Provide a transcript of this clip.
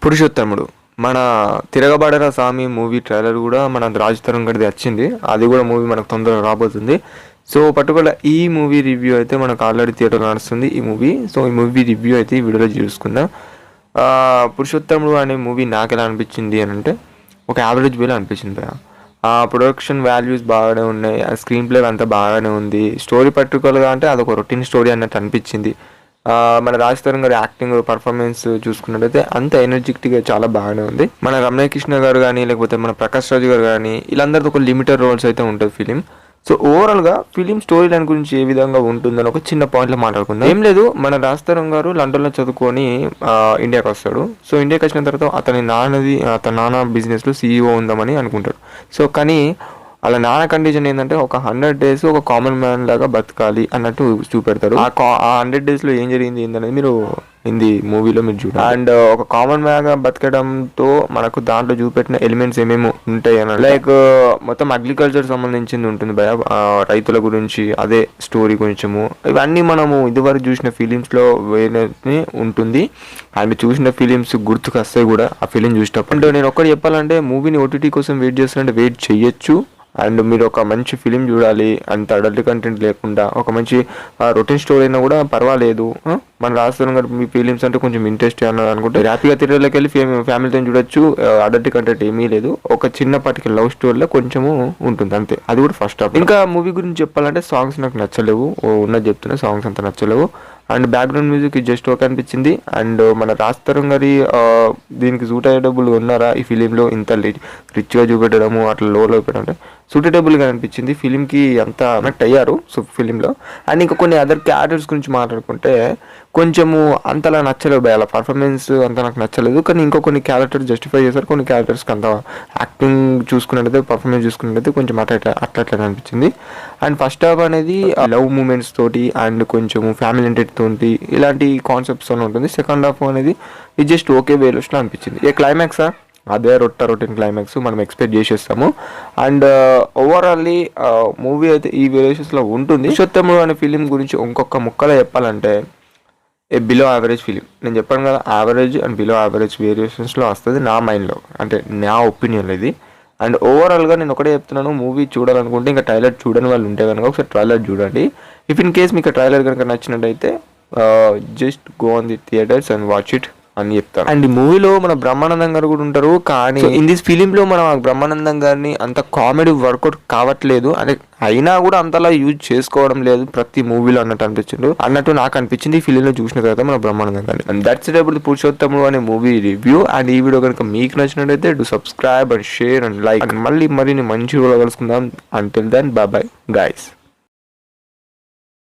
పురుషోత్తముడు మన తిరగబడర స్వామి movie trailer కూడా మన రాజ్ తరుణ్ గడిది వచ్చింది. అది కూడా మూవీ మనకు తొందరగా రాబోతుంది. సో పర్టికులర్ ఈ మూవీ రివ్యూ అయితే మనకు ఆల్రెడీ థియేటర్ నడుస్తుంది ఈ మూవీ. సో ఈ మూవీ రివ్యూ అయితే ఈ వీడియోలో చూసుకుందాం. పురుషోత్తముడు అనే మూవీ నాకు ఎలా అనిపించింది అని అంటే ఒక యావరేజ్ వేలో అనిపించింది. ఆ ప్రొడక్షన్ వాల్యూస్ బాగానే ఉన్నాయి, ఆ స్క్రీన్ ప్లే అంతా బాగానే ఉంది. స్టోరీ పర్టికులర్గా అంటే అదొక రొటీన్ స్టోరీ అన్నట్టు అనిపించింది. మన రాజ్ తరుణ్ గారి యాక్టింగ్ పర్ఫార్మెన్స్ చూసుకున్నట్టయితే అంత ఎనర్జెటిక్గా చాలా బాగానే ఉంది. మన రమణయ్య కృష్ణ గారు కానీ లేకపోతే మన ప్రకాష్ రాజు గారు కానీ వీళ్ళందరితో ఒక లిమిటెడ్ రోల్స్ అయితే ఉంటుంది ఫిలిం. సో ఓవరాల్గా ఫిలిం స్టోరీ లైన్ గురించి ఏ విధంగా ఉంటుందని ఒక చిన్న పాయింట్లో మాట్లాడుకుందాం. ఏం లేదు, మన రాజ్ తరుణ్ గారు లండన్లో చదువుకొని ఇండియాకి వస్తాడు. సో ఇండియాకి వచ్చిన తర్వాత అతని నాన్న బిజినెస్లో CEO ఉందామని అనుకుంటాడు. సో కానీ అలా నాన్న కండిషన్ ఏంటంటే ఒక 100 days ఒక కామన్ మ్యాన్ లాగా బతకాలి అన్నట్టు చూపెడతారు. ఆ 100 daysలో ఏం జరిగింది ఏంటనేది మీరు హిందీ మూవీలో మీరు చూడాలి. అండ్ ఒక కామన్ మ్యాన్ గా బతకడంతో మనకు దాంట్లో చూపెట్టిన ఎలిమెంట్స్ ఏమేమి ఉంటాయి అని లైక్ మొత్తం అగ్రికల్చర్ సంబంధించింది ఉంటుంది భయ, రైతుల గురించి అదే స్టోరీ కొంచెము ఇవన్నీ మనము ఇదివరకు చూసిన ఫిలిమ్స్లో వేరే ఉంటుంది. అండ్ చూసిన ఫిలిమ్స్ గుర్తుకొస్తాయి కూడా ఆ ఫిలిం చూసినప్పుడు. అండ్ నేను ఒక్కటి చెప్పాలంటే మూవీని OTT కోసం వెయిట్ చేస్తున్నట్టు వెయిట్ చేయొచ్చు. అండ్ మీరు ఒక మంచి ఫిలిం చూడాలి, అంత అడల్ట్ కంటెంట్ లేకుండా ఒక మంచి రొటీన్ స్టోరీ అయినా కూడా పర్వాలేదు. మన రాజ్ తరుణ్ గారు మీ ఫిలిమ్స్ అంటే కొంచెం ఇంట్రెస్ట్ అన్నది అనుకుంటే హ్యాపీగా థియేటర్లోకి వెళ్ళి ఫ్యామిలీతో చూడొచ్చు. అడల్ట్ కంటెంట్ ఏమీ లేదు, ఒక చిన్నపాటికి లవ్ స్టోరీలో కొంచెము ఉంటుంది అంతే, అది కూడా ఫస్ట్ హాఫ్. ఇంకా మూవీ గురించి చెప్పాలంటే సాంగ్స్ నాకు నచ్చలేవు, ఉన్నది చెప్తున్నా సాంగ్స్ అంత నచ్చలేవు. And background music just okay అనిపించింది. అండ్ మన రాజ్ తరుణ్ గారి దీనికి సూటబుల్గా ఉన్నారా ఈ ఫిలింలో, ఇంత రిచ్గా చూపెట్టడము అట్లా లోలో పెట్టడం సూటబుల్గా అనిపించింది. ఫిలింకి అంతా కనెక్ట్ అయ్యారు సో ఫిలింలో. అండ్ ఇంకా కొన్ని అదర్ క్యారెక్టర్స్ గురించి మాట్లాడుకుంటే కొంచెము అంతలా నచ్చలేదు భయ, అలా పర్ఫార్మెన్స్ అంతా నాకు నచ్చలేదు. కానీ ఇంకో కొన్ని క్యారెక్టర్స్ జస్టిఫై చేశారు, కొన్ని క్యారెక్టర్స్కి అంత యాక్టింగ్ చూసుకున్నట్టయితే పర్ఫార్మెన్స్ చూసుకున్నట్టయితే కొంచెం అట్లా అనిపించింది. అండ్ ఫస్ట్ హాఫ్ అనేది లవ్ మూమెంట్స్ తోటి అండ్ కొంచెము ఫ్యామిలీ ఎంటర్టైన్మెంట్ తోటి ఇలాంటి కాన్సెప్ట్స్ అని ఉంటుంది. సెకండ్ హాఫ్ అనేది ఇది జస్ట్ ఓకే వేలోస్లో అనిపించింది. ఏ క్లైమాక్సా అదే రొటీన్ క్లైమాక్స్ మనం ఎక్స్పెక్ట్ చేసేస్తాము. అండ్ ఓవరాల్లీ మూవీ అయితే ఈ వేరియేషన్స్లో ఉంటుంది. పురుషోత్తముడు అనే ఫిలిం గురించి ఇంకొక ముక్కలో చెప్పాలంటే బిలో యావరేజ్ ఫిలిం. నేను చెప్పాను కదా, యావరేజ్ అండ్ బిలో యావరేజ్ వేరియేషన్స్లో వస్తుంది నా మైండ్లో, అంటే నా ఒపీనియన్ ఇది. అండ్ ఓవరాల్గా నేను ఒకటే చెప్తున్నాను, మూవీ చూడాలనుకుంటే ఇంకా ట్రైలర్ చూడని వాళ్ళు ఉంటే కనుక ఒకసారి ట్రైలర్ చూడండి. ఇఫ్ ఇన్ కేస్ మీకు ట్రైలర్ కనుక నచ్చినట్టయితే just go on the theatres and watch it అని చెప్తారు. అండ్ ఈ మూవీలో మన బ్రహ్మానందం గారు కూడా ఉంటారు. కానీ ఇన్ దిస్ ఫిలింలో మనం బ్రహ్మానందం గారిని అంత కామెడీ వర్కౌట్ కావట్లేదు, అంటే అయినా కూడా అంతలా యూజ్ చేసుకోవడం లేదు ప్రతి మూవీలో అన్నట్టు నాకు అనిపించింది ఈ ఫిలింలో చూసిన తర్వాత మన బ్రహ్మానందం గారిని. And that's it about Purushothamudu అనే మూవీ రివ్యూ. అండ్ ఈ వీడియో కనుక మీకు నచ్చినట్టయితే do subscribe and share and like. And మళ్ళీ మరిన్ని మంచి వీడియో కలుసుకుందాం. Until then bye bye guys.